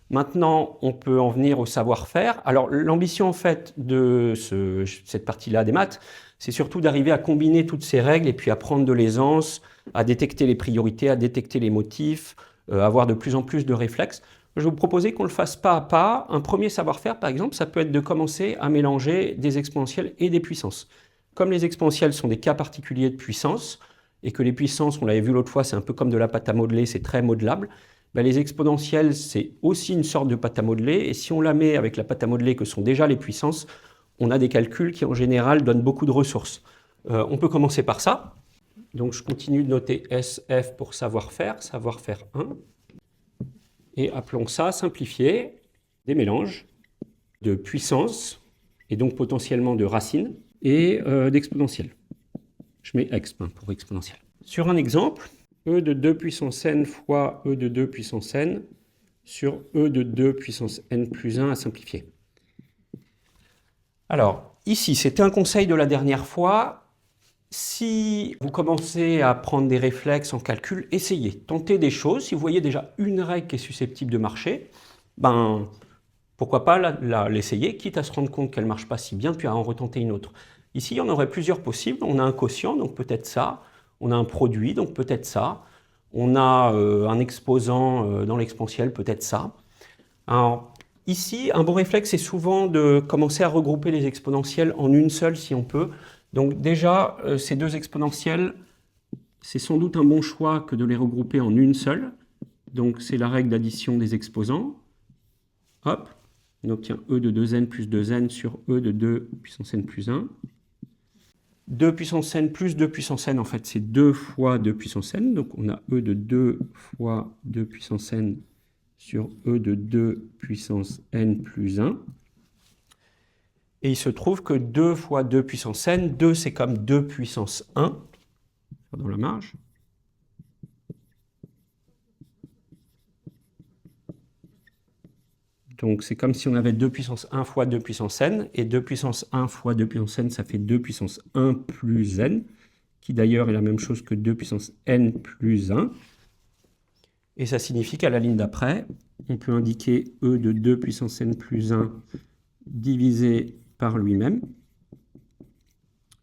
Maintenant, on peut en venir au savoir-faire. Alors, l'ambition, en fait, de cette partie-là des maths, c'est surtout d'arriver à combiner toutes ces règles et puis à prendre de l'aisance, à détecter les priorités, à détecter les motifs, avoir de plus en plus de réflexes. Je vais vous proposer qu'on le fasse pas à pas. Un premier savoir-faire, par exemple, ça peut être de commencer à mélanger des exponentielles et des puissances. Comme les exponentielles sont des cas particuliers de puissance, et que les puissances, on l'avait vu l'autre fois, c'est un peu comme de la pâte à modeler, c'est très modelable, ben les exponentielles, c'est aussi une sorte de pâte à modeler, et si on la met avec la pâte à modeler que sont déjà les puissances, on a des calculs qui en général donnent beaucoup de ressources. On peut commencer par ça. Donc je continue de noter SF pour savoir-faire 1. Et appelons ça simplifier des mélanges de puissance, et donc potentiellement de racines, et d'exponentielles. Je mets exp pour exponentielle. Sur un exemple, e de 2 puissance n fois e de 2 puissance n sur e de 2 puissance n plus 1 à simplifier. Alors, ici, c'était un conseil de la dernière fois. Si vous commencez à prendre des réflexes en calcul, essayez, tentez des choses. Si vous voyez déjà une règle qui est susceptible de marcher, ben, pourquoi pas l'essayer, quitte à se rendre compte qu'elle ne marche pas si bien, puis à en retenter une autre. Ici, il y en aurait plusieurs possibles. On a un quotient, donc peut-être ça. On a un produit, donc peut-être ça. On a un exposant dans l'exponentielle, peut-être ça. Alors, ici, un bon réflexe, c'est souvent de commencer à regrouper les exponentielles en une seule, si on peut. Donc déjà, ces deux exponentielles, c'est sans doute un bon choix que de les regrouper en une seule. Donc c'est la règle d'addition des exposants. Hop, on obtient e de 2n plus 2n sur e de 2 puissance n plus 1. 2 puissance n plus 2 puissance n, en fait, c'est 2 fois 2 puissance n. Donc on a e de 2 fois 2 puissance n sur e de 2 puissance n plus 1. Et il se trouve que 2 fois 2 puissance n, 2 c'est comme 2 puissance 1, dans la marge. Donc c'est comme si on avait 2 puissance 1 fois 2 puissance n, et 2 puissance 1 fois 2 puissance n, ça fait 2 puissance 1 plus n, qui d'ailleurs est la même chose que 2 puissance n plus 1. Et ça signifie qu'à la ligne d'après, on peut indiquer e de 2 puissance n plus 1 divisé par lui-même.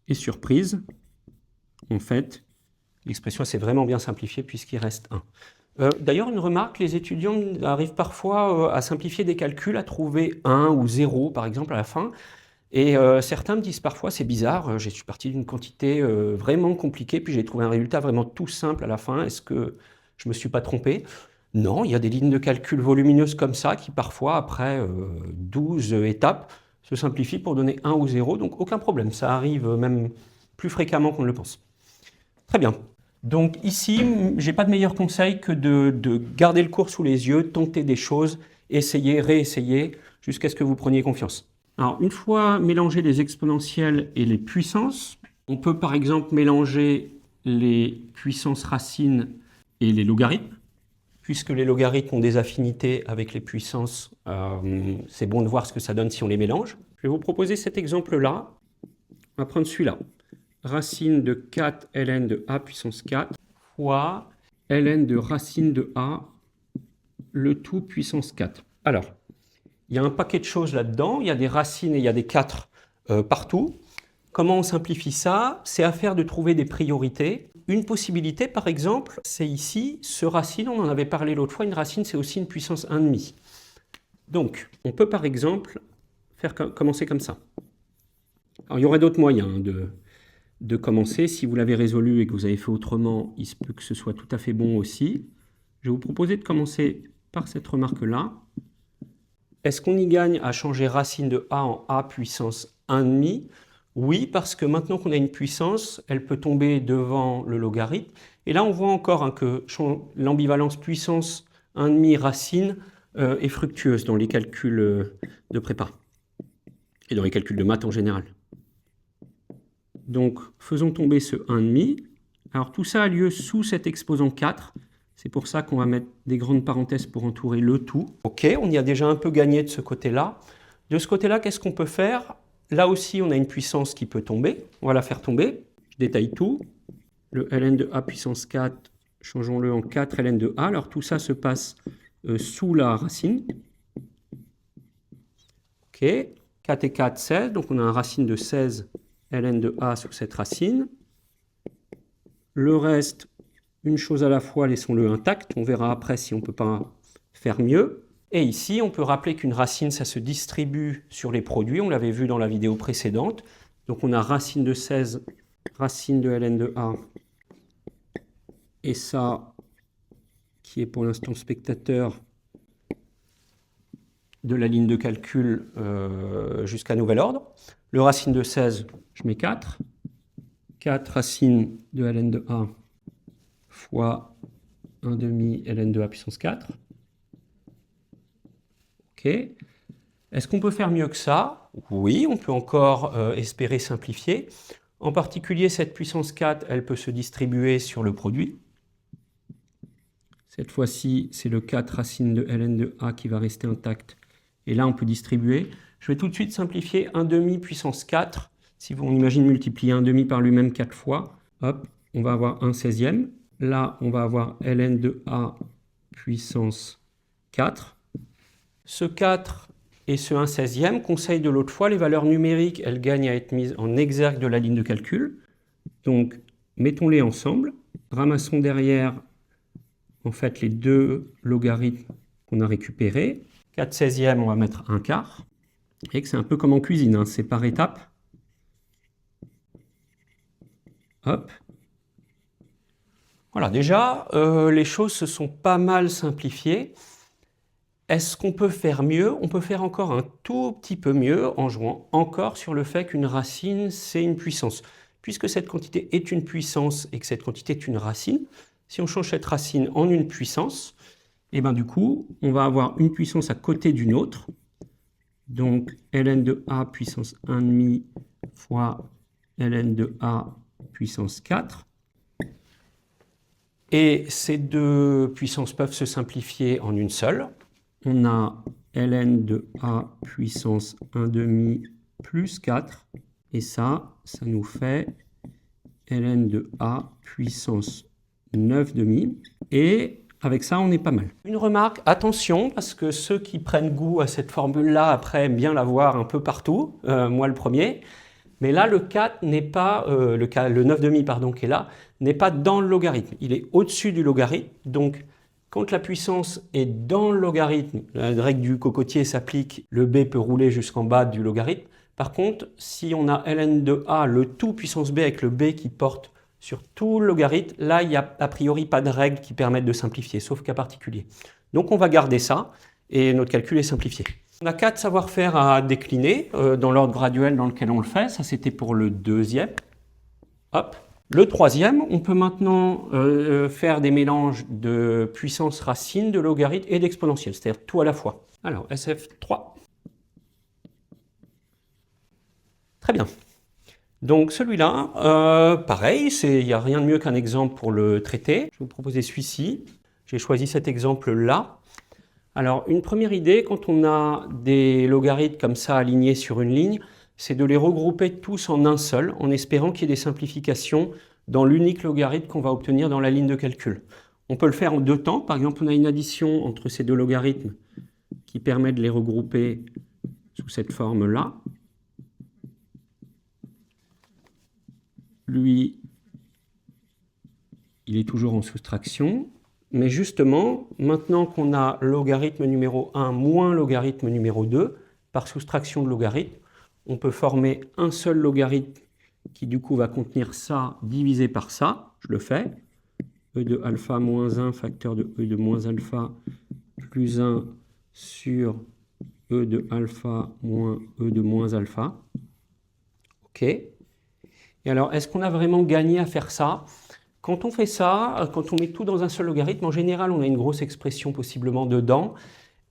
Et surprise, en fait, l'expression s'est vraiment bien simplifiée puisqu'il reste 1. D'ailleurs, une remarque, les étudiants arrivent parfois à simplifier des calculs, à trouver 1 ou 0, par exemple, à la fin. Et certains me disent parfois, c'est bizarre, je suis parti d'une quantité vraiment compliquée, puis j'ai trouvé un résultat vraiment tout simple à la fin. Est-ce que je ne me suis pas trompé? Non, il y a des lignes de calcul volumineuses comme ça qui parfois, après 12 étapes, se simplifient pour donner 1 ou 0, donc aucun problème. Ça arrive même plus fréquemment qu'on ne le pense. Très bien. Donc ici, je n'ai pas de meilleur conseil que de garder le cours sous les yeux, tenter des choses, essayer, réessayer, jusqu'à ce que vous preniez confiance. Alors, une fois mélangé les exponentielles et les puissances, on peut par exemple mélanger les puissances racines et les logarithmes. Puisque les logarithmes ont des affinités avec les puissances, c'est bon de voir ce que ça donne si on les mélange. Je vais vous proposer cet exemple-là. On va prendre celui-là. Racine de 4 ln de a puissance 4 fois ln de racine de a, le tout puissance 4. Alors, il y a un paquet de choses là-dedans. Il y a des racines et il y a des 4 partout. Comment on simplifie ça? C'est affaire de trouver des priorités. Une possibilité, par exemple, c'est ici, ce racine, on en avait parlé l'autre fois, une racine, c'est aussi une puissance 1,5. Donc, on peut par exemple commencer comme ça. Alors, il y aurait d'autres moyens de commencer. Si vous l'avez résolu et que vous avez fait autrement, il se peut que ce soit tout à fait bon aussi. Je vais vous proposer de commencer par cette remarque-là. Est-ce qu'on y gagne à changer racine de a en a puissance 1,5? Oui, parce que maintenant qu'on a une puissance, elle peut tomber devant le logarithme. Et là, on voit encore que l'ambivalence puissance 1,5 racine est fructueuse dans les calculs de prépa et dans les calculs de maths en général. Donc, faisons tomber ce 1,5. Alors, tout ça a lieu sous cet exposant 4. C'est pour ça qu'on va mettre des grandes parenthèses pour entourer le tout. Ok, on y a déjà un peu gagné de ce côté-là. De ce côté-là, qu'est-ce qu'on peut faire? Là aussi, on a une puissance qui peut tomber. On va la faire tomber. Je détaille tout. Le ln de a puissance 4, changeons-le en 4 ln de a. Alors tout ça se passe sous la racine. OK. 4 et 4, 16. Donc on a une racine de 16 ln de a sur cette racine. Le reste, une chose à la fois, laissons-le intact. On verra après si on ne peut pas faire mieux. Et ici, on peut rappeler qu'une racine, ça se distribue sur les produits. On l'avait vu dans la vidéo précédente. Donc on a racine de 16, racine de ln de a. Et ça, qui est pour l'instant spectateur de la ligne de calcul jusqu'à nouvel ordre. Le racine de 16, je mets 4. 4 racine de ln de a fois 1 demi ln de a puissance 4. OK. Est-ce qu'on peut faire mieux que ça? Oui, on peut encore espérer simplifier. En particulier, cette puissance 4, elle peut se distribuer sur le produit. Cette fois-ci, c'est le 4 racine de ln de a qui va rester intact. Et là, on peut distribuer. Je vais tout de suite simplifier 1 demi puissance 4. Si on imagine multiplier 1 demi par lui-même 4 fois, hop, on va avoir 1 16e. Là, on va avoir ln de a puissance 4. Ce 4 et ce 1 16e, conseil de l'autre fois, les valeurs numériques, elles gagnent à être mises en exergue de la ligne de calcul. Donc, mettons-les ensemble. Ramassons derrière, en fait, les deux logarithmes qu'on a récupérés. 4 16e, on va mettre 1 quart. Et que c'est un peu comme en cuisine, hein, c'est par étapes. Hop. Voilà, déjà, les choses se sont pas mal simplifiées. Est-ce qu'on peut faire mieux? On peut faire encore un tout petit peu mieux en jouant encore sur le fait qu'une racine, c'est une puissance. Puisque cette quantité est une puissance et que cette quantité est une racine, si on change cette racine en une puissance, et ben du coup, on va avoir une puissance à côté d'une autre. Donc, ln de a puissance 1,5 fois ln de a puissance 4. Et ces deux puissances peuvent se simplifier en une seule. On a ln de a puissance 1,5 plus 4. Et ça nous fait ln de a puissance 9,5. Et avec ça, on est pas mal. Une remarque, attention, parce que ceux qui prennent goût à cette formule-là, après, aiment bien la voir un peu partout, moi le premier. Mais là, le 4 n'est pas, le 9,5 pardon, qui est là, n'est pas dans le logarithme. Il est au-dessus du logarithme. Donc, quand la puissance est dans le logarithme, la règle du cocotier s'applique, le b peut rouler jusqu'en bas du logarithme. Par contre, si on a ln de a, le tout puissance b avec le b qui porte sur tout le logarithme, là, il n'y a a priori pas de règles qui permettent de simplifier, sauf cas particulier. Donc, on va garder ça et notre calcul est simplifié. On a 4 savoir-faire à décliner dans l'ordre graduel dans lequel on le fait. Ça, c'était pour le deuxième. Hop. Le troisième, on peut maintenant faire des mélanges de puissance racine, de logarithme et d'exponentielle, c'est-à-dire tout à la fois. Alors, SF3. Très bien. Donc celui-là, pareil, il n'y a rien de mieux qu'un exemple pour le traiter. Je vais vous proposer celui-ci. J'ai choisi cet exemple-là. Alors, une première idée, quand on a des logarithmes comme ça alignés sur une ligne, c'est de les regrouper tous en un seul, en espérant qu'il y ait des simplifications dans l'unique logarithme qu'on va obtenir dans la ligne de calcul. On peut le faire en deux temps. Par exemple, on a une addition entre ces deux logarithmes qui permet de les regrouper sous cette forme-là. Lui, il est toujours en soustraction. Mais justement, maintenant qu'on a logarithme numéro 1 moins logarithme numéro 2, par soustraction de logarithme, on peut former un seul logarithme qui du coup va contenir ça divisé par ça. Je le fais. E de alpha moins 1 facteur de E de moins alpha plus 1 sur E de alpha moins E de moins alpha. OK. Et alors, est-ce qu'on a vraiment gagné à faire ça? Quand on fait ça, quand on met tout dans un seul logarithme, en général, on a une grosse expression possiblement dedans.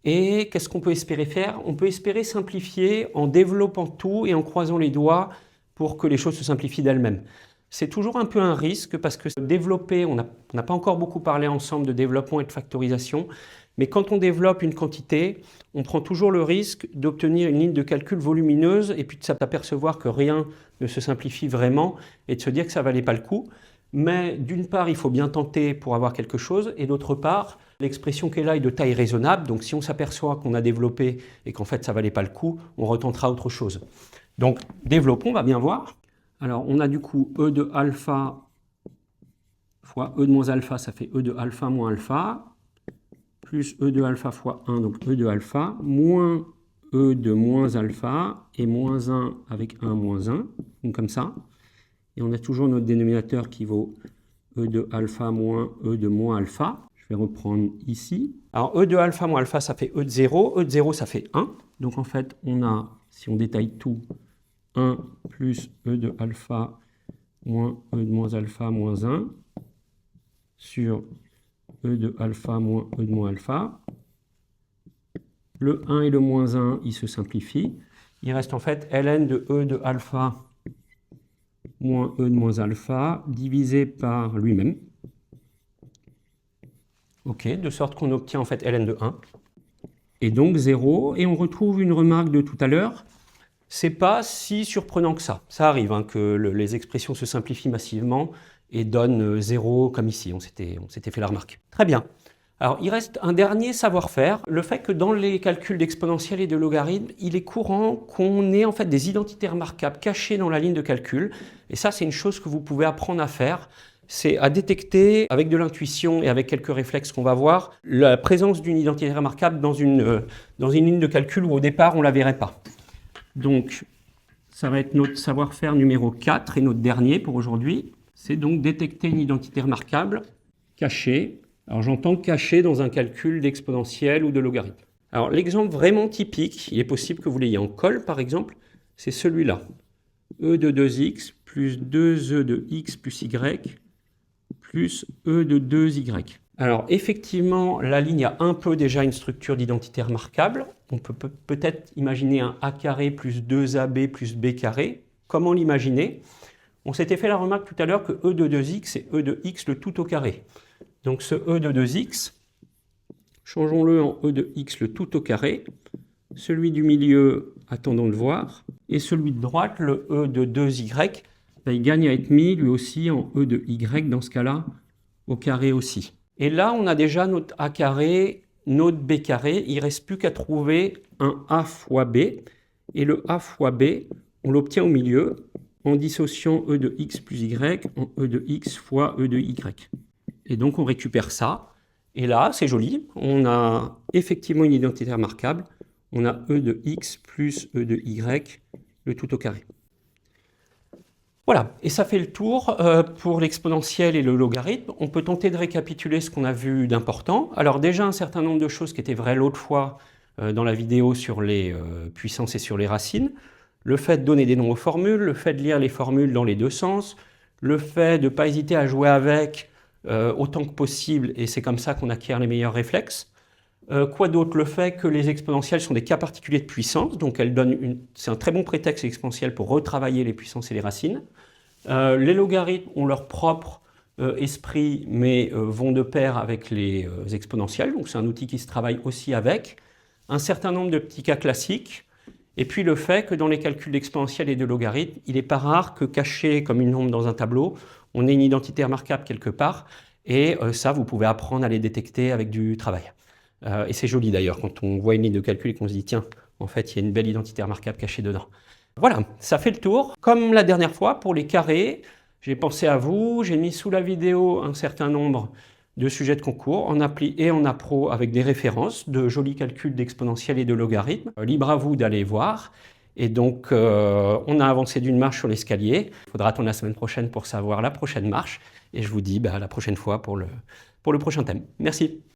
Et qu'est-ce qu'on peut espérer faire? On peut espérer simplifier en développant tout et en croisant les doigts pour que les choses se simplifient d'elles-mêmes. C'est toujours un peu un risque parce que développer, on n'a pas encore beaucoup parlé ensemble de développement et de factorisation, mais quand on développe une quantité, on prend toujours le risque d'obtenir une ligne de calcul volumineuse et puis de s'apercevoir que rien ne se simplifie vraiment et de se dire que ça ne valait pas le coup. mais d'une part, il faut bien tenter pour avoir quelque chose, et d'autre part, l'expression qui est là est de taille raisonnable, donc si on s'aperçoit qu'on a développé et qu'en fait ça ne valait pas le coup, on retentera autre chose. Donc développons, on va bien voir. Alors on a du coup E de alpha fois E de moins alpha, ça fait E de alpha moins alpha, plus E de alpha fois 1, donc E de alpha, moins E de moins alpha, et moins 1 avec 1 moins 1, donc comme ça. Et on a toujours notre dénominateur qui vaut E de alpha moins E de moins alpha. Je vais reprendre ici. Alors E de alpha moins alpha, ça fait E de 0. E de 0, ça fait 1. Donc en fait, on a, si on détaille tout, 1 plus E de alpha moins E de moins alpha moins 1 sur E de alpha moins E de moins alpha. Le 1 et le moins 1, ils se simplifient. Il reste en fait ln de E de alpha moins E de moins alpha divisé par lui-même. Ok, de sorte qu'on obtient en fait ln de 1. Et donc 0. Et on retrouve une remarque de tout à l'heure. C'est pas si surprenant que ça. Ça arrive hein, que les expressions se simplifient massivement et donnent 0 comme ici. On s'était fait la remarque. Très bien. Alors, il reste un dernier savoir-faire, le fait que dans les calculs d'exponentielle et de logarithme, il est courant qu'on ait en fait des identités remarquables cachées dans la ligne de calcul. Et ça, c'est une chose que vous pouvez apprendre à faire. C'est à détecter, avec de l'intuition et avec quelques réflexes qu'on va voir, la présence d'une identité remarquable dans une ligne de calcul où au départ, on ne la verrait pas. Donc, ça va être notre savoir-faire numéro 4 et notre dernier pour aujourd'hui. C'est donc détecter une identité remarquable cachée. Alors j'entends caché dans un calcul d'exponentielle ou de logarithme. Alors l'exemple vraiment typique, il est possible que vous l'ayez en colle par exemple, c'est celui-là. E de 2x plus 2e de x plus y plus e de 2y. Alors effectivement, la ligne a un peu déjà une structure d'identité remarquable. On peut peut-être imaginer un a carré plus 2ab plus b carré. Comment l'imaginer? On s'était fait la remarque tout à l'heure que e de 2x c'est e de x le tout au carré. Donc ce e de 2x, changeons-le en e de x le tout au carré. Celui du milieu, attendons de le voir. Et celui de droite, le e de 2y, il gagne à être mis lui aussi en e de y, dans ce cas-là, au carré aussi. Et là, on a déjà notre a carré, notre b carré. Il ne reste plus qu'à trouver un a fois b. Et le a fois b, on l'obtient au milieu en dissociant e de x plus y en e de x fois e de y. Et donc, on récupère ça. Et là, c'est joli. On a effectivement une identité remarquable. On a e de x plus e de y, le tout au carré. Voilà. Et ça fait le tour pour l'exponentielle et le logarithme. On peut tenter de récapituler ce qu'on a vu d'important. Alors déjà, un certain nombre de choses qui étaient vraies l'autre fois dans la vidéo sur les puissances et sur les racines. Le fait de donner des noms aux formules, le fait de lire les formules dans les deux sens, le fait de ne pas hésiter à jouer avec autant que possible, et c'est comme ça qu'on acquiert les meilleurs réflexes. Quoi d'autre? Le fait que les exponentielles sont des cas particuliers de puissance, donc c'est un très bon prétexte exponentiel pour retravailler les puissances et les racines. Les logarithmes ont leur propre esprit, mais vont de pair avec les exponentielles, donc c'est un outil qui se travaille aussi avec. Un certain nombre de petits cas classiques, et puis le fait que dans les calculs d'exponentielle et de logarithme, il n'est pas rare que caché comme une ombre dans un tableau, on ait une identité remarquable quelque part, et ça, vous pouvez apprendre à les détecter avec du travail. Et c'est joli d'ailleurs, quand on voit une ligne de calcul et qu'on se dit, tiens, en fait, il y a une belle identité remarquable cachée dedans. Voilà, ça fait le tour. Comme la dernière fois, pour les carrés, j'ai pensé à vous, j'ai mis sous la vidéo un certain nombre de sujets de concours en appli et en appro avec des références, de jolis calculs d'exponentielle et de logarithme. Libre à vous d'aller voir. Et donc, on a avancé d'une marche sur l'escalier. Il faudra attendre la semaine prochaine pour savoir la prochaine marche. Et je vous dis à la prochaine fois pour le prochain thème. Merci.